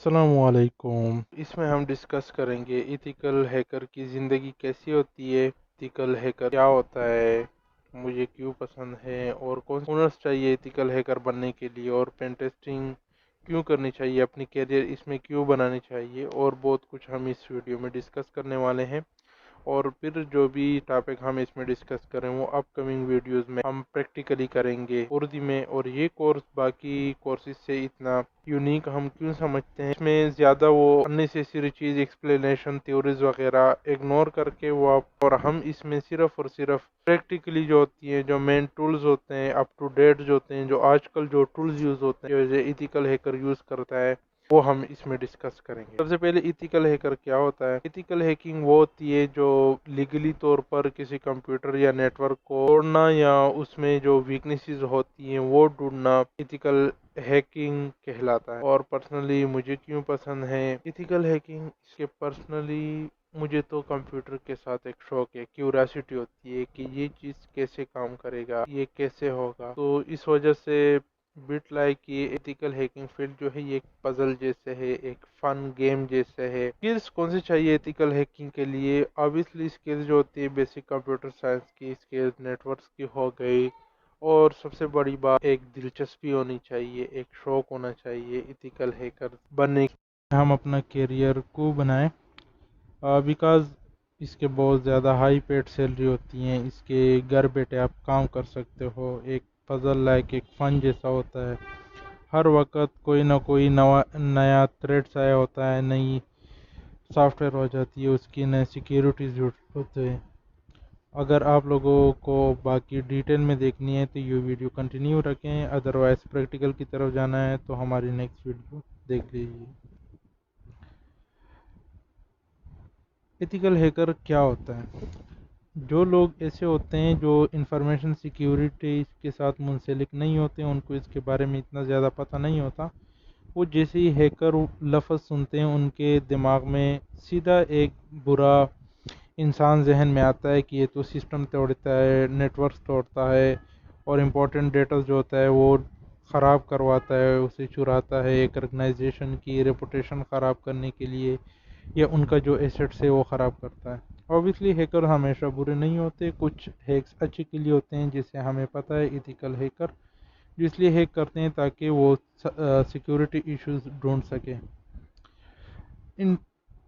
السلام علیکم۔ اس میں ہم ڈسکس کریں گے ایتھیکل ہیکر کی زندگی کیسی ہوتی ہے، ایتھیکل ہیکر کیا ہوتا ہے، مجھے کیوں پسند ہے، اور کون سے ہنرز چاہیے ایتھیکل ہیکر بننے کے لیے، اور پین ٹیسٹنگ کیوں کرنی چاہیے، اپنی کیریئر اس میں کیوں بنانی چاہیے، اور بہت کچھ ہم اس ویڈیو میں ڈسکس کرنے والے ہیں۔ اور پھر جو بھی ٹاپک ہم اس میں ڈسکس کریں وہ اپ کمنگ ویڈیوز میں ہم پریکٹیکلی کریں گے اردو میں۔ اور یہ کورس باقی کورسز سے اتنا یونیک ہم کیوں سمجھتے ہیں، اس میں زیادہ وہ اننیسیسری چیز ایکسپلینیشن تھیوریز وغیرہ اگنور کر کے اور ہم اس میں صرف اور صرف پریکٹیکلی جو ہوتی ہیں، جو مین ٹولز ہوتے ہیں، اپ ٹو ڈیٹ جو ہوتے ہیں، جو آج کل جو ٹولز یوز ہوتے ہیں جو ایتھیکل ہیکر یوز کرتا ہے، وہ ہم اس میں ڈسکس کریں گے۔ سب سے پہلے ایتھیکل ہیکر کیا ہوتا ہے؟ ایتھیکل ہیکنگ وہ ہوتی ہے جو لیگلی طور پر کسی کمپیوٹر یا نیٹ ورک کو توڑنا یا اس میں جو ویکنیسز ہوتی ہیں وہ ڈھونڈنا ایتھیکل ہیکنگ کہلاتا ہے۔ اور پرسنلی مجھے کیوں پسند ہے ایتھیکل ہیکنگ، اس کے پرسنلی مجھے تو کمپیوٹر کے ساتھ ایک شوق ہے، کیوریاسٹی ہوتی ہے کہ یہ چیز کیسے کام کرے گا، یہ کیسے ہوگا۔ تو اس وجہ سے بٹ لائک یہ ایتھیکل ہیکنگ فیلڈ جو ہے یہ ایک پزل جیسے ہے، ایک فن گیم جیسے ہے۔ اسکلز کون سی چاہیے ایتھیکل ہیکنگ کے لیے؟ obviously اسکلز جو ہوتی ہے بیسک کمپیوٹر سائنس کی اسکلز، نیٹ ورکس کی ہو گئی، اور سب سے بڑی بات ایک دلچسپی ہونی چاہیے، ایک شوق ہونا چاہیے ایتھیکل ہیکر بننے کی، ہم اپنا کیریئر کو بنائیں، بیکاز اس کے بہت زیادہ ہائی پیڈ سیلری ہوتی ہیں، اس کے گھر بیٹھے آپ کام کر سکتے ہو، ایک پزل لائک ایک فن جیسا ہوتا ہے، ہر وقت کوئی نہ کوئی نیا تھریٹس آیا ہوتا ہے، نئی سافٹ ویئر ہو جاتی ہے، اس کی نئے سیکیورٹیز ہوتے ہیں۔ اگر آپ لوگوں کو باقی ڈیٹیل میں دیکھنی ہے تو یہ ویڈیو کنٹینیو رکھیں، ادروائز پریکٹیکل کی طرف جانا ہے تو ہماری نیکسٹ ویڈیو دیکھ لیجیے۔ ایتھیکل ہیکر کیا ہوتا ہے؟ جو لوگ ایسے ہوتے ہیں جو انفارمیشن سیکیورٹی کے ساتھ منسلک نہیں ہوتے، ان کو اس کے بارے میں اتنا زیادہ پتہ نہیں ہوتا، وہ جیسے ہی ہیکر لفظ سنتے ہیں ان کے دماغ میں سیدھا ایک برا انسان ذہن میں آتا ہے کہ یہ تو سسٹم توڑتا ہے، نیٹ ورکس توڑتا ہے، اور امپورٹنٹ ڈیٹا جو ہوتا ہے وہ خراب کرواتا ہے، اسے چراتا ہے، ایک آرگنائزیشن کی ریپوٹیشن خراب کرنے کے لیے، یا ان کا جو ایسٹس ہے وہ خراب کرتا ہے۔ اوبیسلی ہیکر ہمیشہ برے نہیں ہوتے، کچھ ہیکس اچھے کے لیے ہوتے ہیں جسے ہمیں پتہ ہے ایتھیکل ہیکر جو اس لیے ہیک کرتے ہیں تاکہ وہ سیکیورٹی ایشوز ڈھونڈ سکیں۔ ان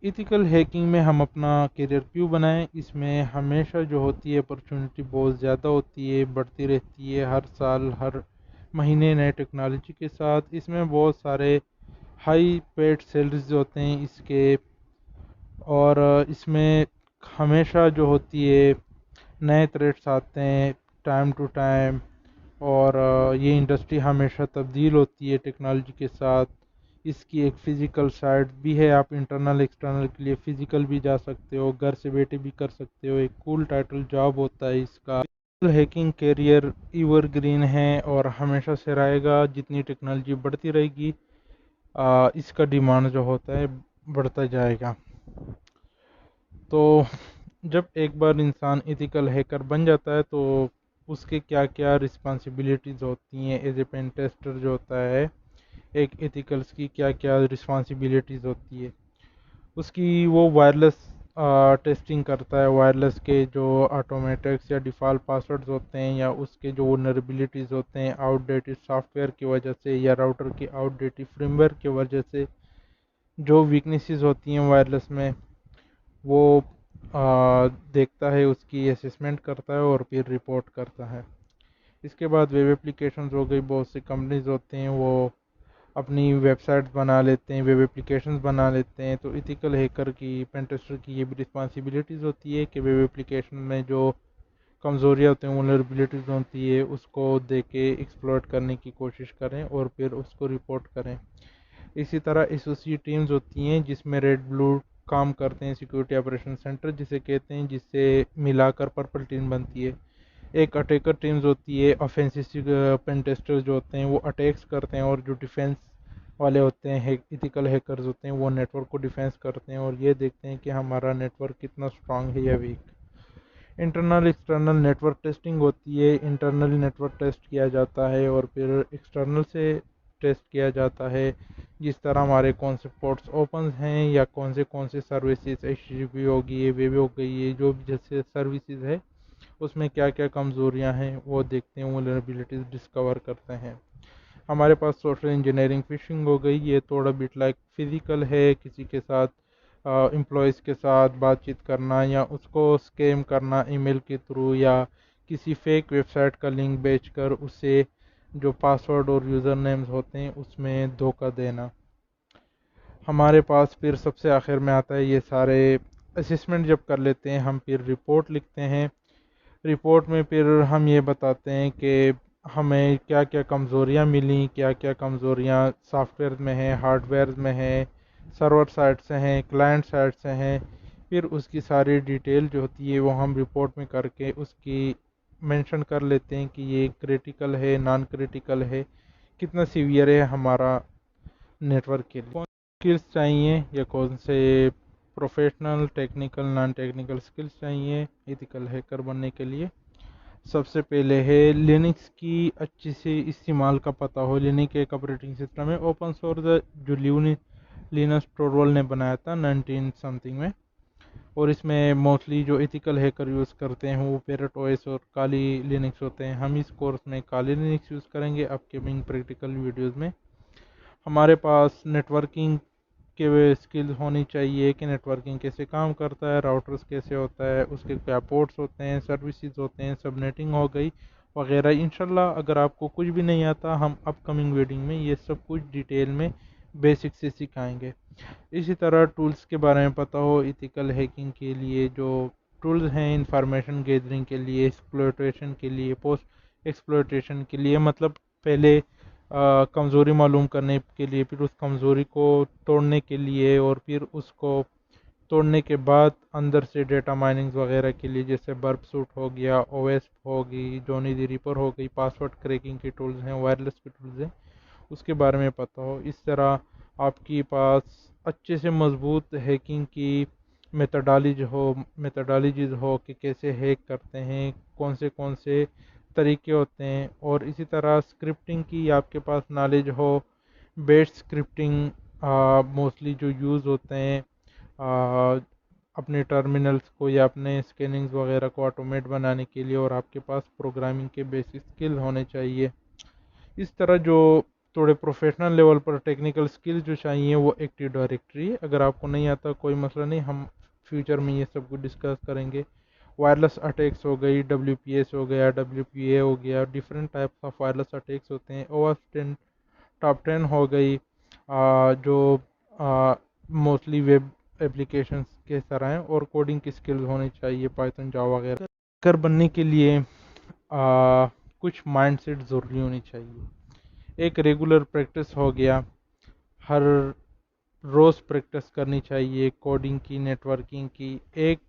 ایتھیکل ہیکنگ میں ہم اپنا کیریئر کیوں بنائیں؟ اس میں ہمیشہ جو ہوتی ہے اپرچونٹی بہت زیادہ ہوتی ہے، بڑھتی رہتی ہے ہر سال ہر مہینے نئے ٹیکنالوجی کے ساتھ، اس میں بہت سارے ہائی پیڈ سیلریز ہوتے ہیں اس کے، اور اس میں ہمیشہ جو ہوتی ہے نئے تھریٹس آتے ہیں ٹائم ٹو ٹائم، اور یہ انڈسٹری ہمیشہ تبدیل ہوتی ہے ٹیکنالوجی کے ساتھ۔ اس کی ایک فزیکل سائڈ بھی ہے، آپ انٹرنل ایکسٹرنل کے لیے فزیکل بھی جا سکتے ہو، گھر سے بیٹھے بھی کر سکتے ہو، ایک کول ٹائٹل جاب ہوتا ہے اس کا۔ ہیکنگ کیریئر ایور گرین ہے اور ہمیشہ سے رہے گا، جتنی ٹیکنالوجی بڑھتی رہے گی اس کا ڈیمانڈ جو ہوتا ہے بڑھتا جائے گا۔ تو جب ایک بار انسان ایتھیکل ہیکر بن جاتا ہے تو اس کے کیا کیا رسپانسبلٹیز ہوتی ہیں، ایز اے پین ٹیسٹر جو ہوتا ہے ایک ایتھیکلس کی کیا کیا رسپانسبلٹیز ہوتی ہے اس کی۔ وہ وائرلیس ٹیسٹنگ کرتا ہے، وائرلیس کے جو آٹومیٹکس یا ڈیفالٹ پاسورڈز ہوتے ہیں یا اس کے جو ونربلٹیز ہوتے ہیں آؤٹ ڈیٹڈ سافٹ ویئر کی وجہ سے یا راؤٹر کی آؤٹ ڈیٹڈ فریم ویئر کی وجہ سے جو ویکنیسز ہوتی ہیں وائرلیس میں، وہ دیکھتا ہے، اس کی اسسمنٹ کرتا ہے اور پھر رپورٹ کرتا ہے۔ اس کے بعد ویب اپلیکیشنز ہو گئی، بہت سے کمپنیز ہوتے ہیں وہ اپنی ویب سائٹس بنا لیتے ہیں، ویب اپلیکیشنز بنا لیتے ہیں، تو ایتھیکل ہیکر کی، پین ٹیسٹر کی یہ بھی رسپانسبلٹیز ہوتی ہے کہ ویب اپلیکیشن میں جو کمزوریاں ہوتی ہیں، ولنربلٹیز ہوتی ہے، اس کو دیکھ کے ایکسپلوئٹ کرنے کی کوشش کریں اور پھر اس کو رپورٹ کریں۔ اسی طرح ایسوسیٹ ٹیمز ہوتی ہیں جس میں ریڈ بلو کام کرتے ہیں، سیکورٹی آپریشن سینٹر جسے کہتے ہیں، جس سے ملا کر پرپل ٹیم بنتی ہے۔ ایک اٹیکر ٹیمز ہوتی ہے، آفینسو پین ٹیسٹر جو ہوتے ہیں وہ اٹیکس کرتے ہیں، اور جو ڈیفینس والے ہوتے ہیں ایتھیکل ہیکرز ہوتے ہیں وہ نیٹ ورک کو ڈیفینس کرتے ہیں اور یہ دیکھتے ہیں کہ ہمارا نیٹ ورک کتنا اسٹرانگ ہے یا weak. Internal external network testing ہوتی ہے، انٹرنل نیٹ ورک ٹیسٹ کیا جاتا ہے اور پھر ایکسٹرنل سے ٹیسٹ کیا جاتا ہے جس طرح ہمارے کون سے پورٹس اوپن ہیں یا کون سے سروسز HTTP ہوگی ہے، ویب ہو گئی ہے، جو بھی جیسے سروسز ہے اس میں کیا کیا کمزوریاں ہیں وہ دیکھتے ہیں، ولنریبلٹیز ڈسکور کرتے ہیں۔ ہمارے پاس سوشل انجینئرنگ فشنگ ہو گئی، یہ تھوڑا بٹ لائک فزیکل ہے، کسی کے ساتھ امپلائز کے ساتھ بات چیت کرنا یا اس کو اسکیم کرنا ای میل کے تھرو یا کسی فیک ویب سائٹ کا لنک بیچ کر اسے جو پاسورڈ اور یوزر نیمز ہوتے ہیں اس میں دھوکہ دینا۔ ہمارے پاس پھر سب سے آخر میں آتا ہے یہ سارے اسسمنٹ جب کر لیتے ہیں ہم پھر رپورٹ لکھتے ہیں۔ رپورٹ میں پھر ہم یہ بتاتے ہیں کہ ہمیں کیا کیا کمزوریاں ملیں، کیا کیا کمزوریاں سافٹ ویئر میں ہیں، ہارڈ ویئر میں ہیں، سرور سائٹ سے ہیں، کلائنٹ سائٹ سے ہیں۔ پھر اس کی ساری ڈیٹیل جو ہوتی ہے وہ ہم رپورٹ میں کر کے اس کی مینشن کر لیتے ہیں کہ یہ کریٹیکل ہے، نان کریٹیکل ہے، کتنا سیویئر ہے ہمارا نیٹ ورک کے لیے، کون سکلز چاہیے یا کون سے professional, technical, non technical skills چاہیے ایتھیکل ہیکر بننے کے لیے۔ سب سے پہلے ہے لینکس کی اچھی سے استعمال کا پتہ ہو۔ لینکس ایک آپریٹنگ سسٹم ہے اوپن سورس جو لینس ٹورول نے بنایا تھا 19 سمتھنگ میں، اور اس میں موسٹلی جو ایتھیکل ہیکر یوز کرتے ہیں وہ پیرٹ او ایس اور کالی لینکس ہوتے ہیں۔ ہم اس کورس میں کالی لینکس یوز کریں گے اپ کمنگ پریکٹیکل ویڈیوز میں۔ ہمارے پاس نیٹ ورکنگ کے اسکل ہونی چاہیے کہ نیٹ ورکنگ کیسے کام کرتا ہے، راؤٹرز کیسے ہوتا ہے، اس کے کیا پورٹس ہوتے ہیں، سروسز ہوتے ہیں، سب نیٹنگ ہو گئی وغیرہ۔ انشاءاللہ اگر آپ کو کچھ بھی نہیں آتا ہم اپ کمنگ ویڈیو میں یہ سب کچھ ڈیٹیل میں بیسک سے سکھائیں گے۔ اسی طرح ٹولز کے بارے میں پتہ ہو، ایتھیکل ہیکنگ کے لیے جو ٹولز ہیں، انفارمیشن گیدرنگ کے لیے، ایکسپلویٹیشن کے لیے، پوسٹ ایکسپلویٹیشن کے لیے، مطلب پہلے کمزوری معلوم کرنے کے لیے، پھر اس کمزوری کو توڑنے کے لیے، اور پھر اس کو توڑنے کے بعد اندر سے ڈیٹا مائننگ وغیرہ کے لیے، جیسے برپ سوٹ ہو گیا، او ایس ہوگی، جونی دی ریپر ہو گئی، پاسورڈ کریکنگ کی ٹولز ہیں، وائرلیس کی ٹولز ہیں، اس کے بارے میں پتہ ہو۔ اس طرح آپ کے پاس اچھے سے مضبوط ہیکنگ کی میتھڈالوجیز ہو کہ کیسے ہیک کرتے ہیں، کون سے طریقے ہوتے ہیں، اور اسی طرح اسکرپٹنگ کی آپ کے پاس نالج ہو۔ بیٹ اسکرپٹنگ موسٹلی جو یوز ہوتے ہیں اپنے ٹرمینلز کو یا اپنے اسکیننگز وغیرہ کو آٹومیٹ بنانے کے لیے، اور آپ کے پاس پروگرامنگ کے بیسک اسکل ہونے چاہیے۔ اس طرح جو تھوڑے پروفیشنل لیول پر ٹیکنیکل سکل جو چاہیے وہ ایکٹیو ڈائریکٹری ہے۔ اگر آپ کو نہیں آتا کوئی مسئلہ نہیں، ہم فیوچر میں یہ سب کچھ ڈسکس کریں گے۔ وائرلیس اٹیکس ہو گئی، WPS ہو گیا، WPA ہو گیا، different types of wireless attacks ہوتے ہیں۔ OWASP ٹاپ 10 ہو گئی، جو موسٹلی ویب اپلیکیشنز کے طرح ہیں، اور کوڈنگ کی سکلز ہونی چاہیے، پائتھن، جاوا وغیرہ۔ کر بننے کے لیے کچھ مائنڈ سیٹ ضروری ہونی چاہیے۔ ایک ریگولر پریکٹس ہو گیا، ہر روز پریکٹس کرنی چاہیے کوڈنگ کی، نیٹ ورکنگ کی۔ ایک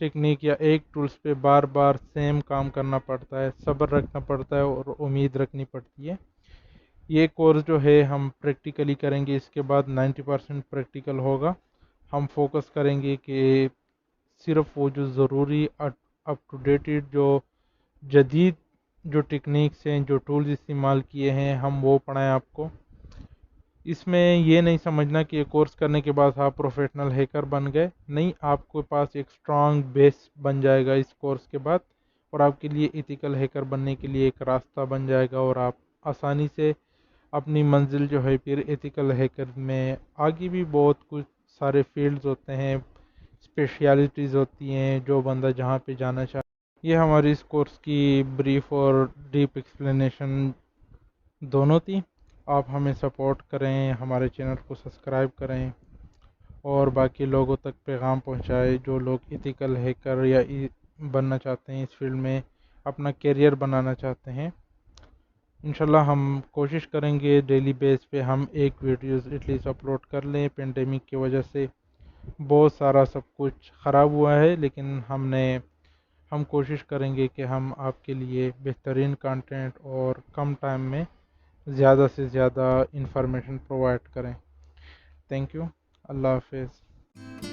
ٹیکنیک یا ایک ٹولز پہ بار بار سیم کام کرنا پڑتا ہے، صبر رکھنا پڑتا ہے اور امید رکھنی پڑتی ہے۔ یہ کورس جو ہے ہم پریکٹیکلی کریں گے، اس کے بعد 90% پریکٹیکل ہوگا۔ ہم فوکس کریں گے کہ صرف وہ جو ضروری اپ ٹو ڈیٹڈ جو جدید جو ٹیکنیکس ہیں، جو ٹولز استعمال کیے ہیں، ہم وہ پڑھائیں آپ کو۔ اس میں یہ نہیں سمجھنا کہ یہ کورس کرنے کے بعد آپ پروفیشنل ہیکر بن گئے، نہیں، آپ کے پاس ایک اسٹرانگ بیس بن جائے گا اس کورس کے بعد، اور آپ کے لیے ایتھیکل ہیکر بننے کے لیے ایک راستہ بن جائے گا، اور آپ آسانی سے اپنی منزل جو ہے پھر ایتھیکل ہیکر میں آگے بھی بہت کچھ سارے فیلڈز ہوتے ہیں، اسپیشیلٹیز ہوتی ہیں جو بندہ جہاں پہ جانا چاہے۔ یہ ہماری اس کورس کی بریف اور ڈیپ ایکسپلینیشن دونوں تھی۔ آپ ہمیں سپورٹ کریں، ہمارے چینل کو سبسکرائب کریں، اور باقی لوگوں تک پیغام پہنچائیں جو لوگ ایتھیکل ہیکر یا بننا چاہتے ہیں، اس فیلڈ میں اپنا کیریئر بنانا چاہتے ہیں۔ انشاءاللہ ہم کوشش کریں گے ڈیلی بیس پہ ہم ایک ویڈیوز ایٹ لیسٹ اپلوڈ کر لیں۔ پینڈیمک کی وجہ سے بہت سارا سب کچھ خراب ہوا ہے، لیکن ہم کوشش کریں گے کہ ہم آپ کے لیے بہترین کانٹینٹ اور کم ٹائم میں زیادہ سے زیادہ انفارمیشن پرووائڈ کریں۔ تھینک یو، اللہ حافظ۔